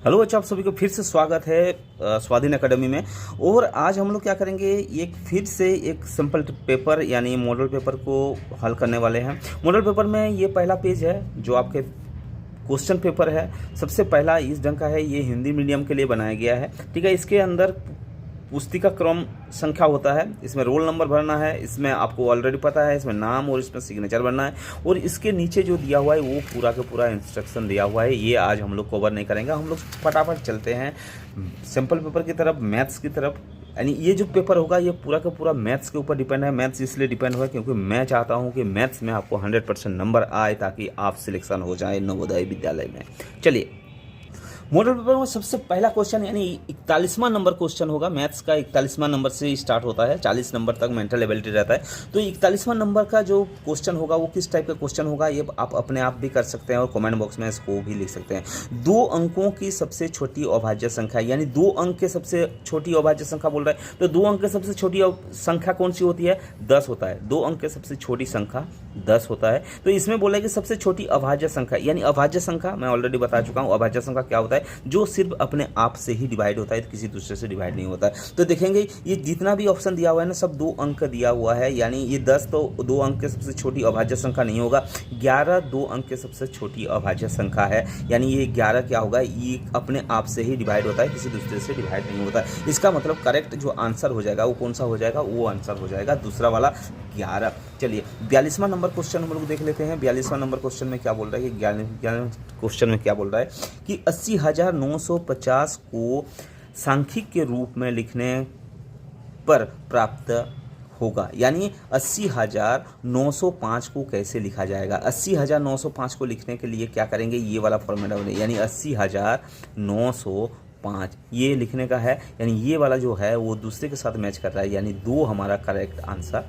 Hello बच्चों, आप सभी को फिर से स्वागत है स्वाधीन एकेडमी में। और आज हम लोग क्या करेंगे, एक फिर से एक सिंपल पेपर यानी मॉडल पेपर को हल करने वाले हैं। मॉडल पेपर में ये पहला पेज है जो आपके क्वेश्चन पेपर है। सबसे पहला इस ढंग का है, ये हिंदी मीडियम के लिए बनाया गया है। ठीक है, इसके अंदर पुस्तिका क्रम संख्या होता है, इसमें रोल नंबर भरना है, इसमें आपको ऑलरेडी पता है, इसमें नाम और इसमें सिग्नेचर भरना है। और इसके नीचे जो दिया हुआ है वो पूरा का पूरा इंस्ट्रक्शन दिया हुआ है। ये आज हम लोग कवर नहीं करेंगे, हम लोग फटाफट चलते हैं सिंपल पेपर की तरफ, मैथ्स की तरफ। यानी ये जो पेपर होगा ये पूरा का पूरा मैथ्स के ऊपर डिपेंड है। मैथ्स इसलिए डिपेंड हुआ क्योंकि मैं चाहता हूँ कि मैथ्स में आपको 100% नंबर आए ताकि आप सिलेक्शन हो जाए नवोदय विद्यालय में। चलिए, मॉडल पेपर में सबसे पहला क्वेश्चन यानी 41वां नंबर क्वेश्चन होगा। मैथ्स का 41वां नंबर से स्टार्ट होता है, 40 नंबर तक मेंटल एबिलिटी रहता है। तो 41वां नंबर का जो क्वेश्चन होगा वो किस टाइप का क्वेश्चन होगा ये आप अपने आप भी कर सकते हैं और कमेंट बॉक्स में इसको भी लिख सकते हैं। 2 अंकों की सबसे छोटी अभाज्य संख्या, यानी 2 अंक के सबसे छोटी अभाज्य संख्या बोल रहा है। तो 2 अंक के सबसे छोटी संख्या कौन सी होती है? 10 होता है। 2 अंक के सबसे छोटी संख्या 10 होता है। तो इसमें बोला है कि सबसे छोटी अभाज्य संख्या, यानी अभाज्य संख्या मैं ऑलरेडी बता चुका हूँ। अभाज्य संख्या क्या होता है? जो सिर्फ अपने आप से ही डिवाइड होता है, किसी दूसरे से डिवाइड नहीं होता है। तो देखेंगे ये जितना भी ऑप्शन दिया हुआ है ना, सब 2 अंक का दिया हुआ है। यानी ये 10 तो 2 अंक के सबसे छोटी अभाज्य संख्या नहीं होगा। 11 2 अंक के सबसे छोटी अभाज्य संख्या है। यानी ये 11 क्या होगा? ये अपने आप से ही डिवाइड होता है, किसी दूसरे से डिवाइड नहीं होता। इसका मतलब करेक्ट जो आंसर हो जाएगा वो कौन सा हो जाएगा? वो आंसर हो जाएगा दूसरा वाला 11। चलिए 42वां नंबर क्वेश्चन हम लोग देख लेते हैं। 42वां नंबर क्वेश्चन में क्या बोल रहा है? 11 क्वेश्चन में क्या बोल रहा है कि 80,950 को सांख्यिक के रूप में लिखने पर प्राप्त होगा। यानी 80,905 को कैसे लिखा जाएगा? 80,905 को लिखने के लिए क्या करेंगे? ये वाला फॉर्मूला बनेगा, यानी 80,905 ये लिखने का है। यानी ये वाला जो है वो दूसरे के साथ मैच कर रहा है, यानी 2 हमारा करेक्ट आंसर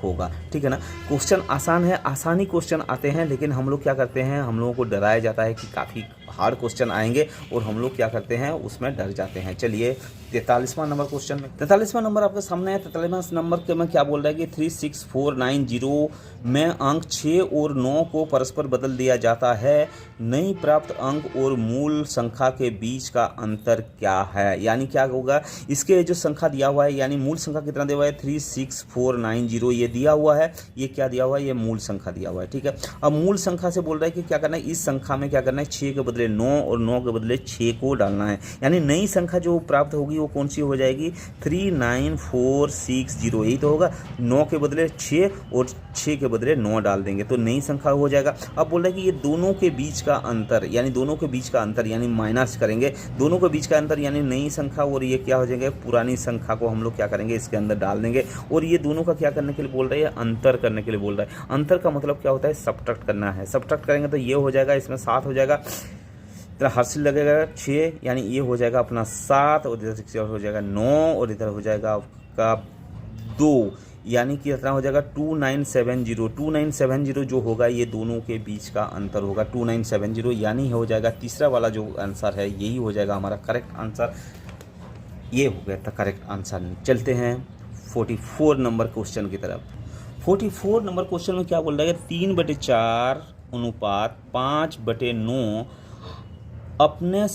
होगा। ठीक है ना। क्वेश्चन आसान है, आसानी क्वेश्चन आते हैं, लेकिन हम लोग क्या करते हैं, हम लोगों को डराया जाता है कि काफ़ी हार्ड क्वेश्चन आएंगे और हम लोग क्या करते हैं, उसमें डर जाते हैं। चलिए 43वां नंबर क्वेश्चन में, 43वां नंबर आपके सामने है। 43वां नंबर के में क्या बोल रहा है कि 36490 में अंक 6 और 9 को परस्पर बदल दिया जाता है। नई प्राप्त अंक और मूल संख्या के बीच का अंतर क्या है? यानी क्या होगा, इसके जो संख्या दिया हुआ है, यानी मूल संख्या कितना दिया हुआ है? 36490 ये दिया हुआ है। ये क्या दिया हुआ है? ये मूल संख्या दिया हुआ है। ठीक है, अब मूल संख्या से बोल रहा है कि क्या करना है, इस संख्या में क्या करना है, 6 के बदले 9 और 9 के बदले 6 को डालना है। यानी नई संख्या जो प्राप्त होगी वो कौन सी हो जाएगी? 39460 यही तो होगा। 9 के बदले 6 और 6 के बदले 9 डाल देंगे तो नई संख्या हो जाएगा। अब बोल रहा है कि ये दोनों के बीच का अंतर, यानी दोनों के बीच का अंतर यानी माइनस करेंगे। दोनों के बीच का अंतर यानी नई संख्या और ये क्या हो जाएंगे, पुरानी संख्या को हम लोग क्या करेंगे, इसके अंदर डाल देंगे। और ये दोनों का क्या करने के लिए बोल रहा है? अंतर करने के लिए बोल रहा है। अंतर का मतलब क्या होता है? सब्ट्रैक्ट करना है। सब्ट्रैक्ट करेंगे तो ये हो जाएगा, इसमें 7 हो जाएगा, इधर हासिल लगेगा 6, यानी ये हो जाएगा अपना 7 और इधर हो जाएगा 9 और इधर हो जाएगा आपका 2, यानी कि इतना हो जाएगा 2970। 2970 जो होगा ये दोनों के बीच का अंतर होगा 2970, यानी हो जाएगा तीसरा वाला जो आंसर है यही हो जाएगा हमारा करेक्ट आंसर। ये हो गया था करेक्ट आंसर। चलते हैं 44 नंबर क्वेश्चन की तरफ। 44 नंबर क्वेश्चन में क्या बोल रहा है? 3/4 अनुपात 5/9 अपने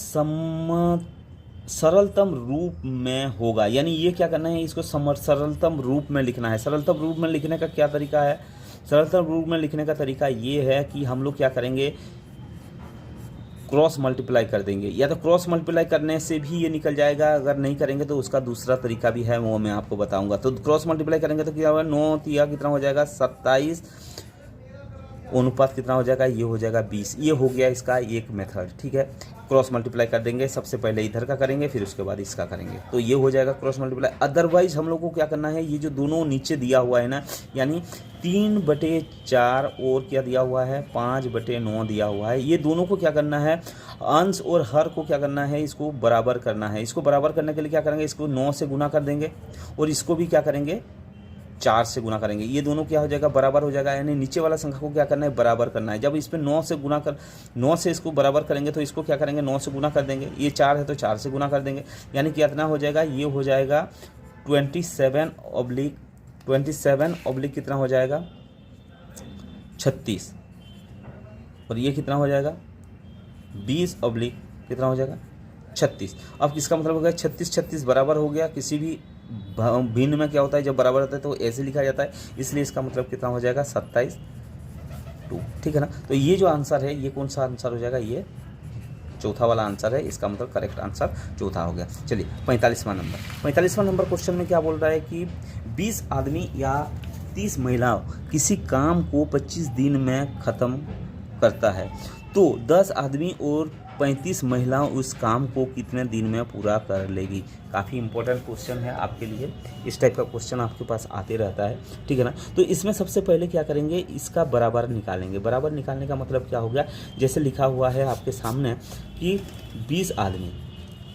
सरलतम रूप में होगा। यानी ये क्या करना है, इसको सरलतम रूप में लिखना है। सरलतम रूप में लिखने का क्या तरीका है? सरलतम रूप में लिखने का तरीका ये है कि हम लोग क्या करेंगे, क्रॉस मल्टीप्लाई कर देंगे। या तो क्रॉस मल्टीप्लाई करने से भी ये निकल जाएगा, अगर नहीं करेंगे तो उसका दूसरा तरीका भी है, वो मैं आपको बताऊंगा। तो क्रॉस मल्टीप्लाई करेंगे तो क्या होगा, 9 तिया कितना हो जाएगा, 27 अनुपात कितना हो जाएगा, ये हो जाएगा 20। ये हो गया इसका एक मेथड। ठीक है, क्रॉस मल्टीप्लाई कर देंगे, सबसे पहले इधर का करेंगे फिर उसके बाद इसका करेंगे, तो ये हो जाएगा क्रॉस मल्टीप्लाई। अदरवाइज हम लोग को क्या करना है, ये जो दोनों नीचे दिया हुआ है ना, यानी 3/4 और क्या दिया हुआ है, 5/9 दिया हुआ है, ये दोनों को क्या करना है, अंश और हर को क्या करना है, इसको बराबर करना है। इसको बराबर करने के लिए क्या करेंगे, इसको 9 से गुना कर देंगे और इसको भी क्या करेंगे, 4 से गुना करेंगे। ये दोनों क्या हो जाएगा, बराबर हो जाएगा। यानी नीचे वाला संख्या को क्या करना है, बराबर करना है। जब इस पर 9 से गुना कर 9 से इसको बराबर करेंगे तो इसको क्या करेंगे, 9 से गुना कर देंगे। ये 4 है तो 4 से गुना कर देंगे, यानी कि कितना हो जाएगा, ये हो जाएगा 27/27 कितना हो जाएगा, 36। और ये कितना हो जाएगा, 20/ कितना हो जाएगा 36। अब किसका मतलब हो गया 36 36 बराबर हो गया। किसी भी भिन्न में क्या होता है, जब बराबर होता है तो ऐसे लिखा जाता है, इसलिए इसका मतलब कितना हो जाएगा 27 2। ठीक है ना। तो ये जो आंसर है ये कौन सा आंसर हो जाएगा, ये चौथा वाला आंसर है। इसका मतलब करेक्ट आंसर चौथा हो गया। चलिए 45वां नंबर क्वेश्चन में क्या बोल रहा है कि 20 आदमी या 30 महिलाओं किसी काम को 25 दिन में ख़त्म करता है, तो 10 आदमी और 35 महिलाओं उस काम को कितने दिन में पूरा कर लेगी। काफ़ी इंपॉर्टेंट क्वेश्चन है आपके लिए, इस टाइप का क्वेश्चन आपके पास आते रहता है। ठीक है ना। तो इसमें सबसे पहले क्या करेंगे, इसका बराबर निकालेंगे। बराबर निकालने का मतलब क्या हो गया, जैसे लिखा हुआ है आपके सामने कि 20 आदमी,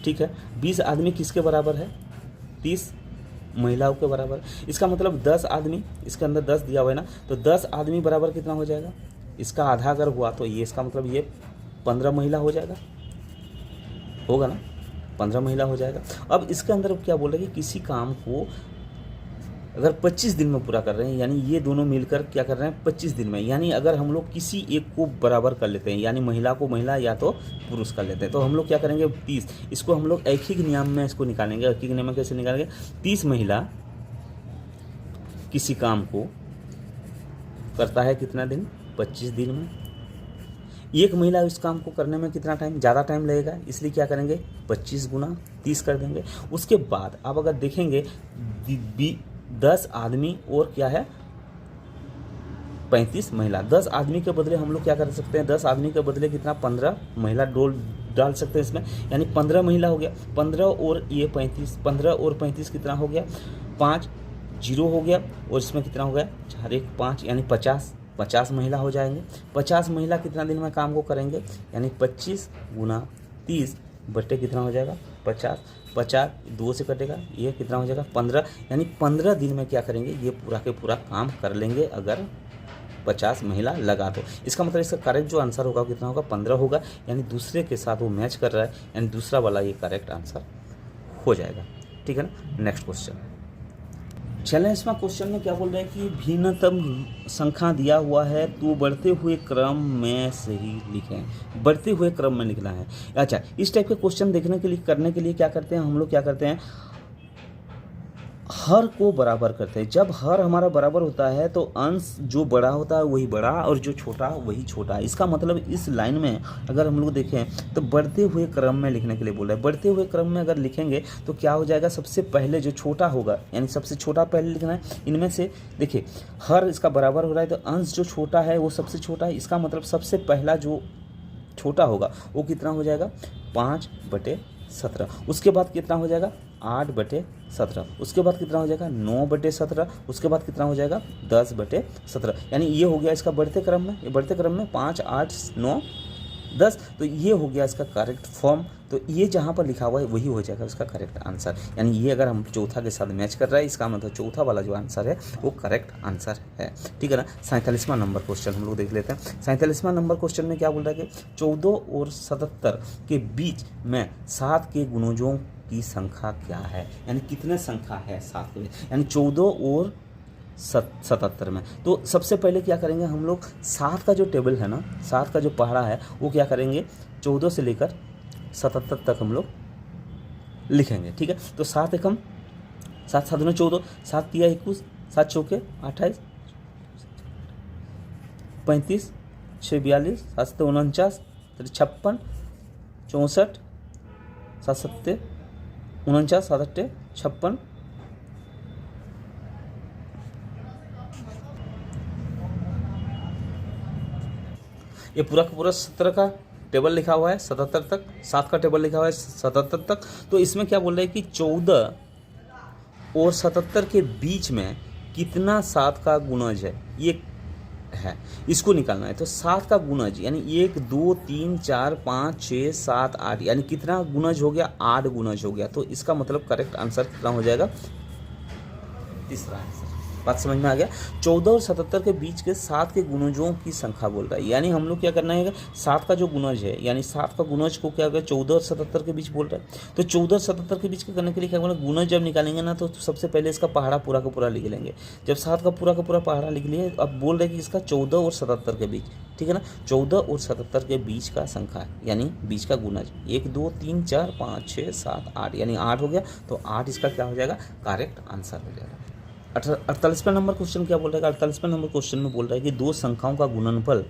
ठीक है, 20 आदमी किसके बराबर है, 30 महिलाओं के बराबर। इसका मतलब 10 आदमी, इसके अंदर 10 दिया हुआ है ना, तो 10 आदमी बराबर कितना हो जाएगा, इसका आधा अगर हुआ तो ये इसका मतलब ये 15 महिला हो जाएगा, होगा ना, 15 महिला हो जाएगा। अब इसके अंदर क्या बोल रहे हैं कि किसी काम को अगर 25 दिन में पूरा कर रहे हैं, यानी ये दोनों मिलकर क्या कर रहे हैं 25 दिन में, यानी अगर हम लोग किसी एक को बराबर कर लेते हैं, यानी महिला को महिला या तो पुरुष कर लेते हैं, तो हम लोग क्या करेंगे 30, इसको हम लोग एक ही नियम में इसको निकालेंगे। एक ही नियम में कैसे निकालेंगे, 30 महिला किसी काम को करता है कितना दिन, 25 दिन में। एक महिला इस काम को करने में कितना टाइम, ज़्यादा टाइम लगेगा, इसलिए क्या करेंगे 25 गुना 30 कर देंगे। उसके बाद आप अगर देखेंगे 10 आदमी और क्या है 35 महिला, 10 आदमी के बदले हम लोग क्या कर सकते हैं, 10 आदमी के बदले कितना 15 महिला डाल सकते हैं इसमें, यानी 15 महिला हो गया। 15 और ये 35, 15 और 35 कितना हो गया 5 0 हो गया, और इसमें कितना हो गया 4 1 5, यानी 50 महिला हो जाएंगे। 50 महिला कितना दिन में काम को करेंगे, यानी 25 गुना 30 बट्टे कितना हो जाएगा 50, 50 2 से कटेगा, ये कितना हो जाएगा 15, यानी 15 दिन में क्या करेंगे, ये पूरा के पूरा काम कर लेंगे अगर 50 महिला लगा तो। इसका मतलब इसका करेक्ट जो आंसर होगा कितना होगा 15 होगा, यानी दूसरे के साथ वो मैच कर रहा है, यानी दूसरा वाला ये करेक्ट आंसर हो जाएगा। ठीक है ना। नेक्स्ट क्वेश्चन चलें। इसमें क्वेश्चन में क्या बोल रहे हैं कि भिन्नतम संख्या दिया हुआ है तो बढ़ते हुए क्रम में सही लिखें। बढ़ते हुए क्रम में लिखना है। अच्छा, इस टाइप के क्वेश्चन देखने के लिए करने के लिए क्या करते हैं हम लोग, क्या करते हैं हर को बराबर करते हैं। जब हर हमारा बराबर होता है तो अंश जो बड़ा होता है वही बड़ा और जो छोटा वही छोटा। इसका मतलब इस लाइन में अगर हम लोग देखें तो बढ़ते हुए क्रम में लिखने के लिए बोल रहे हैं। बढ़ते हुए क्रम में अगर लिखेंगे तो क्या हो जाएगा, सबसे पहले जो छोटा होगा, यानी सबसे छोटा पहले लिखना है। इनमें से देखिए हर इसका बराबर हो रहा है तो अंश जो छोटा है वो सबसे छोटा है। इसका मतलब सबसे पहला जो छोटा होगा वो कितना हो जाएगा 5/17। उसके बाद कितना हो जाएगा 8/17। उसके बाद कितना हो जाएगा 9/17। उसके बाद कितना हो जाएगा 10/17। यानी ये हो गया इसका बढ़ते क्रम में, ये बढ़ते क्रम में 5 8 9 10। तो ये हो गया इसका करेक्ट फॉर्म। तो ये जहाँ पर लिखा हुआ है वही हो जाएगा इसका करेक्ट आंसर, यानी ये अगर हम चौथा के साथ मैच कर रहा है इसका मतलब चौथा वाला जो आंसर है वो करेक्ट आंसर है। ठीक है ना। 47वां नंबर क्वेश्चन हम लोग देख लेते हैं। 47वां नंबर क्वेश्चन में क्या बोल रहा है कि 14 और 77 के बीच में 7 के गुणजों की संख्या क्या है, यानी कितने संख्या है 7 के, यानी 14 और 77 में। तो सबसे पहले क्या करेंगे हम लोग 7 का जो टेबल है ना, 7 का जो पहाड़ा है वो क्या करेंगे 14 से लेकर 77 तक हम लोग लिखेंगे। ठीक है। तो 7 एकम 7 7 14, 7 तिया 21, 7 चौके 28, 35 6 42, 7 7 49, 56 64, 7 7 49, 7 8 56, ये पूरा का पूरा 17 का टेबल लिखा हुआ है 77 तक, 7 का टेबल लिखा हुआ है 77 तक। तो इसमें क्या बोल रहे हैं कि 14 और 77 के बीच में कितना 7 का गुणज है, ये है, इसको निकालना है। तो 7 का गुणज यानी 1 2 3 4 5 6 7 8, यानी कितना गुणज हो गया 8 गुणज हो गया। तो इसका मतलब करेक्ट आंसर कितना हो जाएगा, तीसरा आंसर। बात समझ में आ गया। 14 और 77 के बीच के 7 के गुणजों की संख्या बोल रहा है, यानी हम लोग क्या करना है, 7 का जो गुणज है यानी 7 का गुणज को क्या होगा 14 और 77 के बीच बोल रहा है। तो 14 और 77 के बीच के करने के लिए क्या बोला, गुणज जब निकालेंगे ना तो सबसे पहले इसका पहाड़ा पूरा का पूरा लिख लेंगे। जब 7 का पूरा पहाड़ा लिख लिए, अब बोल रहे कि इसका 14 और 77 के बीच, ठीक है ना, 14 और 77 के बीच का संख्या यानी बीच का गुणज 1 2 3 4 5 6 7 8 यानी 8 हो गया। तो 8 इसका क्या हो जाएगा, करेक्ट आंसर हो जाएगा। 48वां नंबर क्वेश्चन क्या बोल रहा है, 48वां नंबर क्वेश्चन में बोल रहा है कि दो संख्याओं का गुणनफल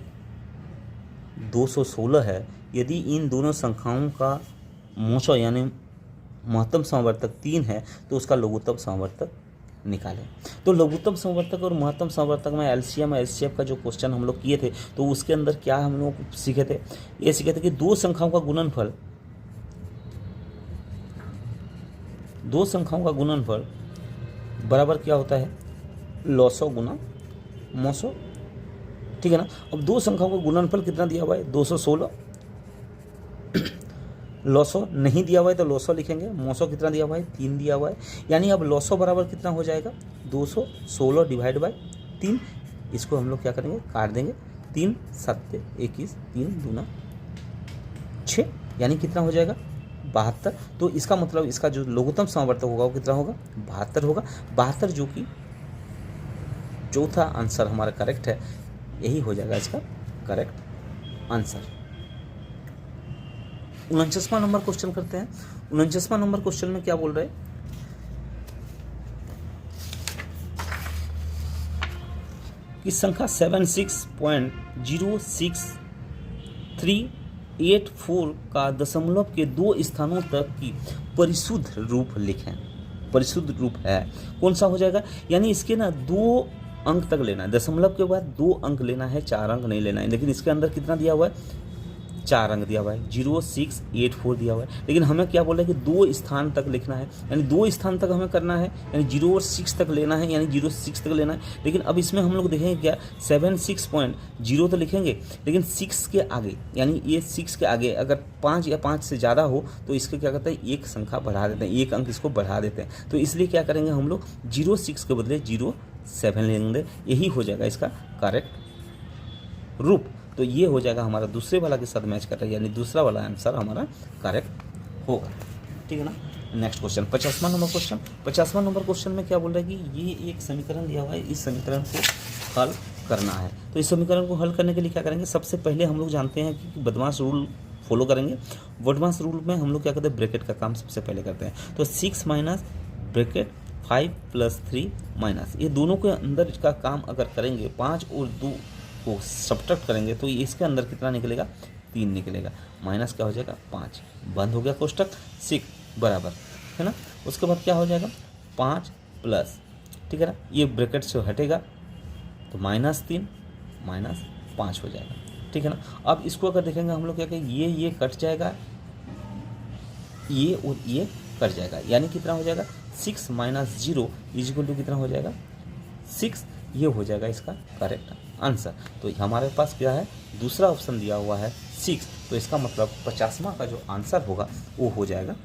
216 है, यदि इन दोनों संख्याओं का मोशो यानी महत्तम समवर्तक 3 है तो उसका लघुत्तम समवर्तक निकालें। तो लघुत्तम समवर्तक और महत्तम समवर्तक में एलसीएम और एचसीएफ का जो क्वेश्चन हम लोग किए थे तो उसके अंदर क्या हम लोग सीखे थे, ये सीखे थे कि दो संख्याओं का गुणनफल बराबर क्या होता है, लॉसो गुना मोसो, ठीक है ना। अब दो संख्याओं का गुणनफल कितना दिया हुआ है 216, लॉसो नहीं दिया हुआ है तो लॉसो लिखेंगे, मोसो कितना दिया हुआ है 3 दिया हुआ है, यानी अब लॉसो बराबर कितना हो जाएगा 216 डिवाइड बाय 3। इसको हम लोग क्या करेंगे, काट देंगे, 3 7 21 3 दूना 6 यानी कितना हो जाएगा 72। तो इसका मतलब इसका जो लघुत्तम समवर्तक होगा वो कितना होगा 72 होगा। 72 जो कि चौथा आंसर हमारा करेक्ट है, यही हो जाएगा इसका करेक्ट आंसर। 49वां नंबर क्वेश्चन करते हैं। 49वां नंबर क्वेश्चन में क्या बोल रहे हैं कि संख्या 76.06384 का दशमलव के 2 स्थानों तक की परिशुद्ध रूप लिखें। परिशुद्ध रूप है कौन सा हो जाएगा, यानी इसके ना 2 अंक तक लेना है, दशमलव के बाद 2 अंक लेना है, 4 अंक नहीं लेना है। लेकिन इसके अंदर कितना दिया हुआ है 4 अंक दिया हुआ है, 0684 दिया हुआ है। लेकिन हमें क्या बोल रहा है कि 2 स्थान तक लिखना है, यानी 2 स्थान तक हमें करना है, यानी 0 और 6 तक लेना है, यानी 06 तक लेना है। लेकिन अब इसमें हम लोग देखेंगे क्या 76.0 तो लिखेंगे, लेकिन 6 के आगे यानी ये 6 के आगे अगर 5 या 5 से ज़्यादा हो तो इसके क्या करते हैं एक संख्या बढ़ा देते हैं, एक अंक इसको बढ़ा देते हैं। तो इसलिए क्या करेंगे हम लोग 06 के बदले 07 लेंगे, यही हो जाएगा इसका करेक्ट रूप। तो ये हो जाएगा हमारा दूसरे वाला के साथ मैच कर रहा है, यानी दूसरा वाला आंसर हमारा करेक्ट होगा, ठीक है ना। नेक्स्ट क्वेश्चन 50वां नंबर क्वेश्चन। 50वां नंबर क्वेश्चन में क्या बोल रहा है कि ये एक समीकरण दिया हुआ है, इस समीकरण को हल करना है। तो इस समीकरण को हल करने के लिए क्या करेंगे, सबसे पहले हम लोग जानते हैं कि बदमाश रूल फॉलो करेंगे। बदमाश रूल में हम लोग क्या करते हैं, ब्रैकेट का काम सबसे पहले करते हैं। तो 6 माइनस ब्रैकेट 5 + 3 माइनस, ये दोनों के अंदर का काम अगर करेंगे 5 और 2 को सब्ट्रैक्ट करेंगे तो इसके अंदर कितना निकलेगा 3 निकलेगा, माइनस क्या हो जाएगा 5, बंद हो गया कोष्टक 6 बराबर, है ना। उसके बाद क्या हो जाएगा 5 प्लस, ठीक है ना, ये ब्रैकेट से हटेगा तो -3 -5 हो जाएगा, ठीक है ना। अब इसको अगर देखेंगे हम लोग क्या कहेंगे, ये कट जाएगा, ये और ये कट जाएगा, यानी कितना हो जाएगा 6 - 0 = कितना हो जाएगा 6, ये हो जाएगा इसका करेक्ट आंसर। तो हमारे पास क्या है, दूसरा ऑप्शन दिया हुआ है 6, तो इसका मतलब 50वां का जो आंसर होगा वो हो जाएगा।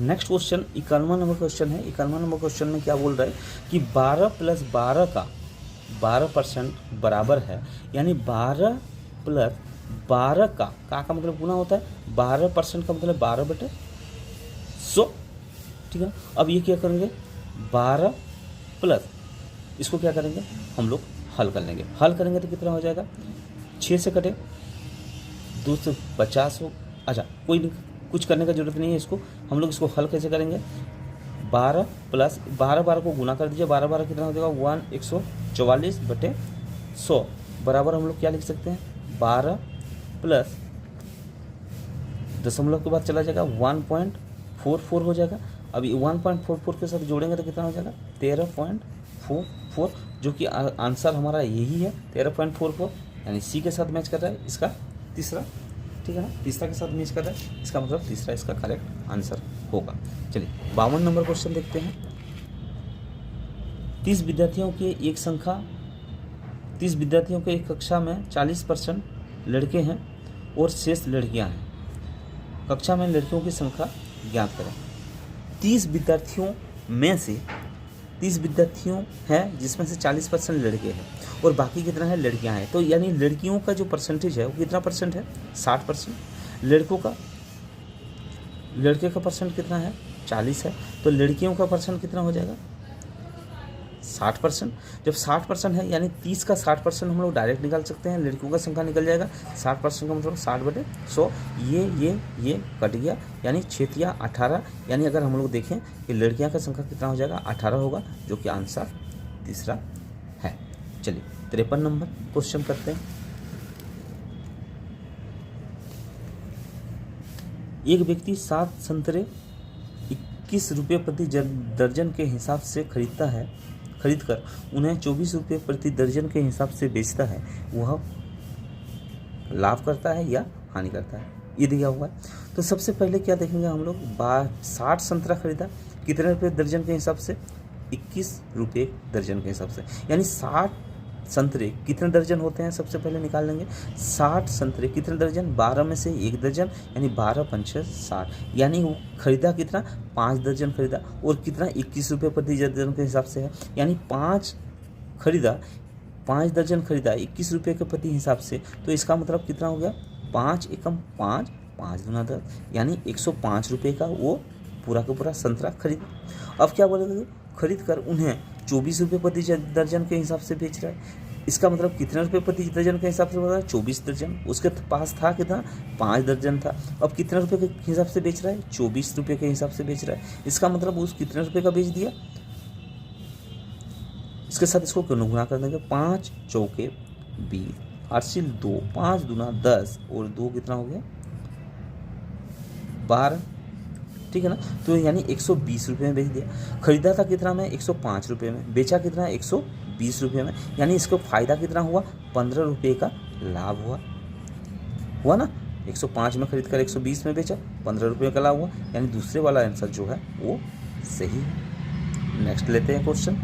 नेक्स्ट क्वेश्चन 51वां नंबर क्वेश्चन है। 51वां नंबर क्वेश्चन में क्या बोल रहा है कि 12 + 12 का 12% बराबर है, यानी 12 + 12 का मतलब गुना होता है, 12% का मतलब 12/100, ठीक है। अब ये क्या करेंगे 12 प्लस इसको क्या करेंगे हम लोग हल कर लेंगे। हल करेंगे तो कितना हो जाएगा 6 से कटे 250 हो, अच्छा कोई नहीं, कुछ करने का जरूरत नहीं है। इसको हम लोग इसको हल कैसे करेंगे, 12 प्लस 12 को गुना कर दीजिए, 12 कितना हो जाएगा 144/100 बराबर हम लोग क्या लिख सकते हैं 12 प्लस दशमलव के बाद चला जाएगा 1.44 हो जाएगा। अब 1.44 के साथ जोड़ेंगे तो कितना हो जाएगा 13.44, जो कि आंसर हमारा यही है 13.44, यानी सी के साथ मैच कर रहा है इसका तीसरा, ठीक है ना, तीसरा के साथ मैच कर रहा है, इसका मतलब तीसरा इसका करेक्ट आंसर होगा। चलिए 52 नंबर क्वेश्चन देखते हैं। 30 विद्यार्थियों के एक कक्षा में 40% लड़के हैं और शेष लड़कियां हैं। कक्षा में लड़कियों की संख्या ज्ञात करें। 30 विद्यार्थियों में से 30 विद्यार्थियों हैं जिसमें से 40% लड़के हैं और बाकी कितना है लड़कियां हैं। तो यानी लड़कियों का जो परसेंटेज है वो कितना परसेंट है 60%। लड़के का परसेंट कितना है 40 है। तो लड़कियों का परसेंट कितना हो जाएगा 60%। जब 60% है यानी 30 का 60% हम लोग डायरेक्ट निकाल सकते हैं, लड़कियों का संख्या निकल जाएगा 60% का मतलब 60/100। ये कट गया यानी 6×18 यानी अगर हम लोग देखें कि लड़कियां का संख्या कितना हो जाएगा 18 होगा, जो कि आंसर तीसरा है। चलिए 53 नंबर क्वेश्चन करते हैं। एक व्यक्ति 7 संतरे 21 रुपये प्रति दर्जन के हिसाब से खरीदकर उन्हें 24 रुपये प्रति दर्जन के हिसाब से बेचता है, वह लाभ करता है या हानि करता है, ये दिया हुआ है। तो सबसे पहले क्या देखेंगे हम लोग, 60 संतरा खरीदा कितने रुपये दर्जन के हिसाब से 21 रुपये दर्जन के हिसाब से, यानी 60 संतरे कितने दर्जन होते हैं सबसे पहले निकाल लेंगे। 60 संतरे कितने दर्जन, 12 में से 1 दर्जन यानी 12 पंचे 60, यानी वो खरीदा कितना 5 दर्जन खरीदा और कितना 21 रुपये प्रति दर्जन के हिसाब से है, यानी 5 दर्जन खरीदा 21 रुपये के प्रति हिसाब से। तो इसका मतलब कितना हो गया 5 एकम 5, 5 दूना 10 यानी 105 रुपये का वो पूरा का पूरा संतरा खरीदा। अब क्या बोलेगा, खरीद कर उन्हें 24 रुपये प्रति दर्जन के हिसाब से बेच रहा है। इसका मतलब कितने रुपये प्रति दर्जन के हिसाब से बोल रहा है 24 दर्जन। उसके पास था कितना 5 दर्जन था, अब कितने रुपये के हिसाब से बेच रहा है 24 रुपये के हिसाब से बेच रहा है। इसका मतलब उस कितने रुपये का बेच दिया, इसके साथ इसको गुणा कर देंगे 5 चौके 20 8 2 5 दूना 10 और 2 कितना हो गया 12, ठीक है ना। तो यानी 120 रुपये में बेच दिया। खरीदा था कितना में 105 रुपये में, बेचा कितना 120 रुपये में, यानी इसको फायदा कितना हुआ 15 रुपये का लाभ हुआ ना। 105 में खरीद कर 120 में बेचा, 15 रुपये का लाभ हुआ, यानी दूसरे वाला आंसर जो है वो सही है। नेक्स्ट लेते हैं क्वेश्चन।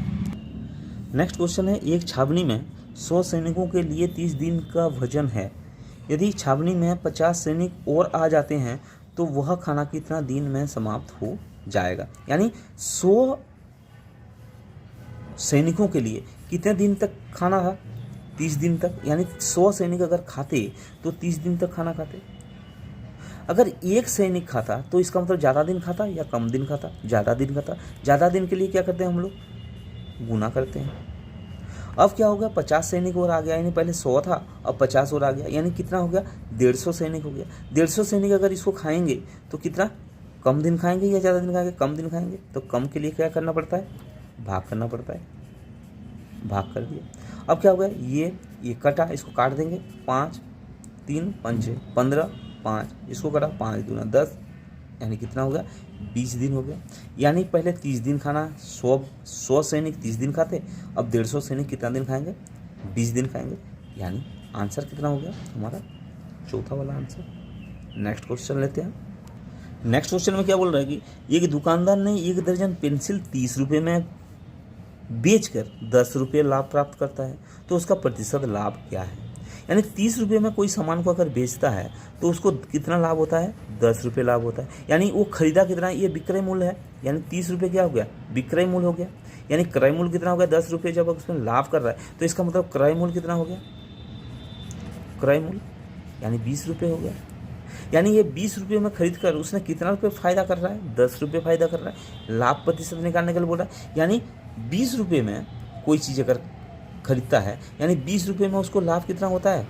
नेक्स्ट क्वेश्चन है, एक छावनी में 100 सैनिकों के लिए 30 दिन का भोजन है। यदि छावनी में 50 सैनिक और आ जाते हैं तो वह खाना कितना दिन में समाप्त हो जाएगा। यानी 100 सैनिकों के लिए कितने दिन तक खाना था 30 दिन तक, यानी 100 सैनिक अगर खाते तो 30 दिन तक खाना खाते। अगर एक सैनिक खाता तो इसका मतलब ज़्यादा दिन खाता या कम दिन खाता, ज़्यादा दिन खाता। ज़्यादा दिन के लिए क्या करते हैं हम लोग गुना करते हैं। अब क्या हो गया 50 सैनिक और आ गया, यानी पहले 100 था अब 50 और आ गया, यानी कितना हो गया 150 सैनिक हो गया। 150 सैनिक अगर इसको खाएंगे तो कितना कम दिन खाएंगे या ज़्यादा दिन खाएंगे, कम दिन खाएंगे। तो कम के लिए क्या करना पड़ता है भाग करना पड़ता है, भाग कर दिया। अब क्या हो गया ये कटा, इसको काट देंगे 5 3 पंचे 15 5, इसको कटा 5 दूना 10, यानी कितना हो गया 20 दिन हो गया। यानी पहले 30 दिन खाना 100 सैनिक 30 दिन खाते, अब 150 सैनिक कितना दिन खाएंगे 20 दिन खाएंगे, यानी आंसर कितना हो गया हमारा चौथा वाला आंसर। नेक्स्ट क्वेश्चन लेते हैं। नेक्स्ट क्वेश्चन में क्या बोल रहा है कि एक दुकानदार ने 1 दर्जन पेंसिल 30 रुपये में बेचकर 10 रुपये लाभ प्राप्त करता है, तो उसका प्रतिशत लाभ क्या है। यानी 30 रुपये में कोई सामान को अगर बेचता है तो उसको कितना लाभ होता है 10 रुपये लाभ होता है। यानी वो खरीदा कितना, ये विक्रय मूल्य है, यानी 30 रुपये क्या हो गया विक्रय मूल्य हो गया, यानी क्रय मूल्य कितना हो गया 10 रुपये। जब उसमें लाभ कर रहा है तो इसका मतलब क्रय मूल्य कितना हो गया, क्रय मूल्य यानी 20 रुपये हो गया। यानी ये 20 रुपये में खरीद कर उसने कितना रुपये फायदा कर रहा है 10 रुपये फायदा कर रहा है। लाभ प्रतिशत निकालने के लिए बोल रहा है, यानी 20 रुपये में कोई चीज़ अगर खरीदता है यानी 20 रुपये में उसको लाभ कितना होता है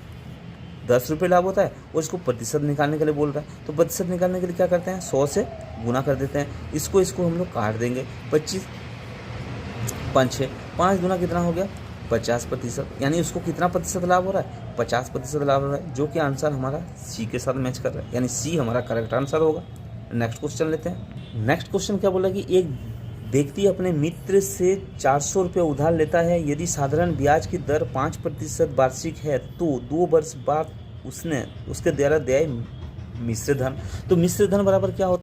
10 रुपये लाभ होता है, और इसको प्रतिशत निकालने के लिए बोल रहा है। तो प्रतिशत निकालने के लिए क्या करते हैं 100 से गुना कर देते हैं, इसको हम लोग काट देंगे 25 5 5 गुना कितना हो गया 50%, यानी उसको कितना प्रतिशत लाभ हो रहा है 50% लाभ हो रहा है, जो कि आंसर हमारा सी के साथ मैच कर रहा है, यानी सी हमारा करेक्ट आंसर होगा। नेक्स्ट क्वेश्चन लेते हैं। नेक्स्ट क्वेश्चन क्या बोला कि एक व्यक्ति अपने मित्र से 400 रुपये उधार लेता है। यदि साधारण ब्याज की दर 5% वार्षिक है तो 2 वर्ष बाद उसके द्वारा देय मिश्र धन। तो मिश्र धन बराबर क्या होता है